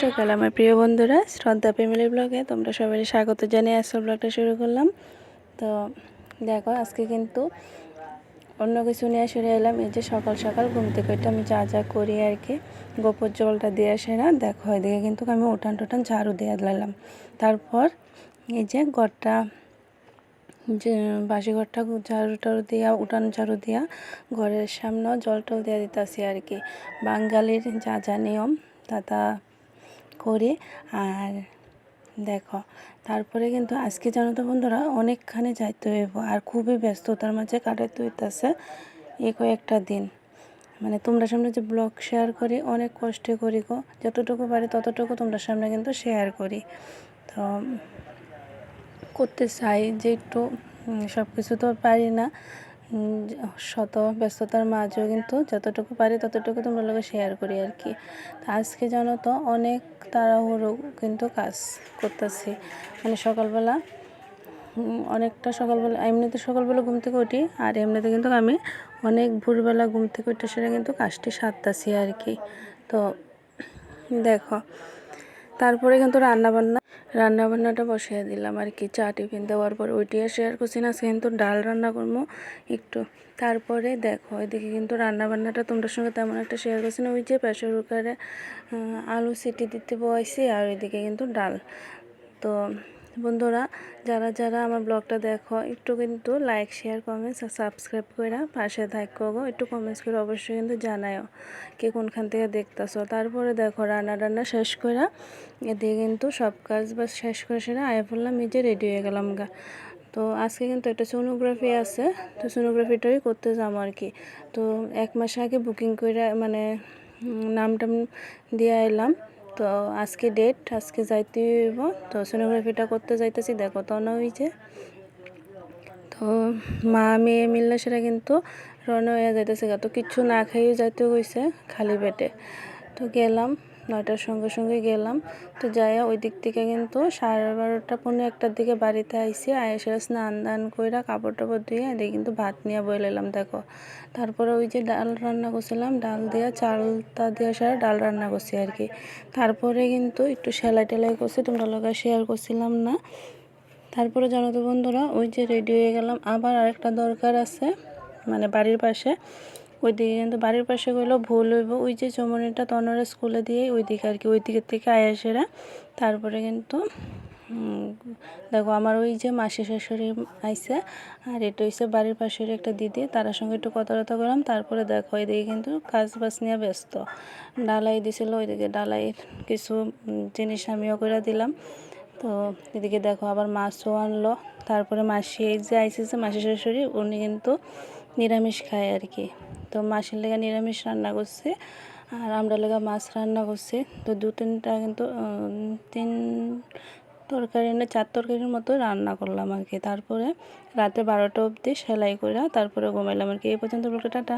সকাল আমার প্রিয় বন্ধুরা, শ্রদ্ধা ফ্যামিলি ব্লগে তোমরা সবাই স্বাগত জানিয়ে আজকের ব্লগটা শুরু করলাম। তো দেখো আজকে কিন্তু অন্য কিছু নিয়ে শুরু এলাম। এই যে সকাল সকাল ঘুম থেকে উঠে আমি যা যা করি আর কি, গোবর জলটা দিয়ে আসে না, দেখো এদিকে কিন্তু আমি উঠান টুটান ঝাড়ু দিয়ে দিলাম। তারপর এই যে ঘরটা, যে বাসি ঘরটা ঝাড়ু টাড়ু দিয়া, উঠান ঝাড়ু দিয়া ঘরের সামনেও জল টল দিয়ে দিতেছি আর কি। বাঙালির যা যা নিয়ম তা করি। আর দেখো তারপরে কিন্তু আজকে জানো তো বন্ধুরা, অনেকখানি যাইতে হইব আর খুবই ব্যস্ততার মাঝে কাটাইতে হইতেছে এই কয়েকটা দিন। মানে তোমরা সামনে যে ব্লগ শেয়ার করি, অনেক কষ্টে করি গো, যতটুকু পারি ততটুকু তোমরা সামনে কিন্তু শেয়ার করি। তো করতে চাই যে একটু, সব কিছু তো পারি না, শত ব্যস্ততার মাঝেও কিন্তু যতটুকু পারি ততটুকু তোমরা লোকে শেয়ার করি আর কি। তা আজকে জানো তো অনেক তাড়াহুড়ো কিন্তু কাজ করতেছি। মানে সকালবেলা অনেকটা সকালবেলা, এমনিতে সকালবেলা ঘুম থেকে উঠি, আর এমনিতে কিন্তু আমি অনেক ভোরবেলা ঘুম থেকে উঠে সেটা কিন্তু কাজটি সারতাছি আর কি। তো দেখো তারপরে কিন্তু রান্নাবান্নাটা বসিয়ে দিলাম আর কি। চা টিফিন দেওয়ার পর ওইটিও শেয়ার করছি না, আজকে কিন্তু ডাল রান্না করবো একটু। তারপরে দেখো এদিকে কিন্তু রান্নাবান্নাটা তোমাদের সঙ্গে তেমন একটা শেয়ার করছি না, ওই যে প্রেসার কুকারে আলু সিটি দিতে বসেছি, আর ওইদিকে কিন্তু ডাল। তো বন্ধুরা, যারা যারা আমার ব্লগটা দেখো একটু কিন্তু লাইক শেয়ার কমেন্টস আর সাবস্ক্রাইব করে পাশে থাকো গো, একটু কমেন্টস করে অবশ্যই কিন্তু জানাও কে কোনখান থেকে দেখতেছো। তারপরে দেখো রান্না শেষ করে এদিকে কিন্তু সব কাজ বাস শেষ করে সেটা আয়া পড়লাম, নিজে রেডি হয়ে গেলাম গা। তো আজকে কিন্তু একটা সোনোগ্রাফি আছে, তো সোনোগ্রাফিটাই করতে যাবো আর কি। তো 1 মাস আগে বুকিং করে মানে নাম টাম দিয়ে এলাম। তো আজকে ডেট, আজকে যাইতে হইব। তো সোনোগ্রাফিটা করতে যাইতেছি, দেখো তো না ওই যে। তো মা মেয়ে মিললে সেটা কিন্তু রওনা হয়ে যাইতেছে গা। তো কিচ্ছু না খাইয়ে যাইতে হয়েছে, খালি পেটে। তো গেলাম 9টার সঙ্গে সঙ্গে গেলাম। তো যাইয়া ওই দিক থেকে কিন্তু 12:30 পৌনে 1টার দিকে বাড়িতে আইসি, আয়েসে স্নান দান কইরা কাপড় টাপড় ধুয়ে এদিকে কিন্তু ভাত নিয়ে বইলাম দেখো। তারপরে ওই যে ডাল রান্না করছিলাম, ডাল দিয়া চালটা দিয়ে সারা ডাল রান্না করছি আর কি। তারপরে কিন্তু একটু সেলাই টেলাই করছি, তোমরা লগা শেয়ার করছিলাম না। তারপরে জানো তো বন্ধুরা, ওই যে রেডি হয়ে গেলাম, আবার আরেকটা দরকার আছে মানে বাড়ির পাশে। ওইদিকে কিন্তু বাড়ির পাশে গেলেও ভুল হইব, ওই যে চমনিটা তনরা স্কুলে দিয়ে ওইদিকে আর কি, ওই দিকের থেকে আয়াসেরা। তারপরে কিন্তু দেখো আমার ওই যে মাসি শাশুড়ি আইসে, আর এটা হচ্ছে বাড়ির পাশের একটা দিদি, তার সঙ্গে একটু কথা করলাম। তারপরে দেখো এদিকে কিন্তু কাজ বাজ নিয়ে ব্যস্ত, ডালাই দিছিল, ওইদিকে ডালাইয়ের কিছু জিনিস আমিও করে দিলাম। তো এদিকে দেখো আবার মাছও আনলো। তারপরে মাসি এই যে আইসে যে মাসি শাশুড়ি, উনি কিন্তু নিরামিষ খায় আর কি। তো মাসির লেগে নিরামিষ রান্না করছে, আর আমরা লেগে মাছ রান্না করছি। তো 2-3টা কিন্তু 3 তরকারি না 4 তরকারির মতো রান্না করলাম আর কি। তারপরে রাতে 12টা অবধি সেলাই করে তারপরে ঘুমাইলাম আর কি। এই পর্যন্ত ব্লগটা টাটা।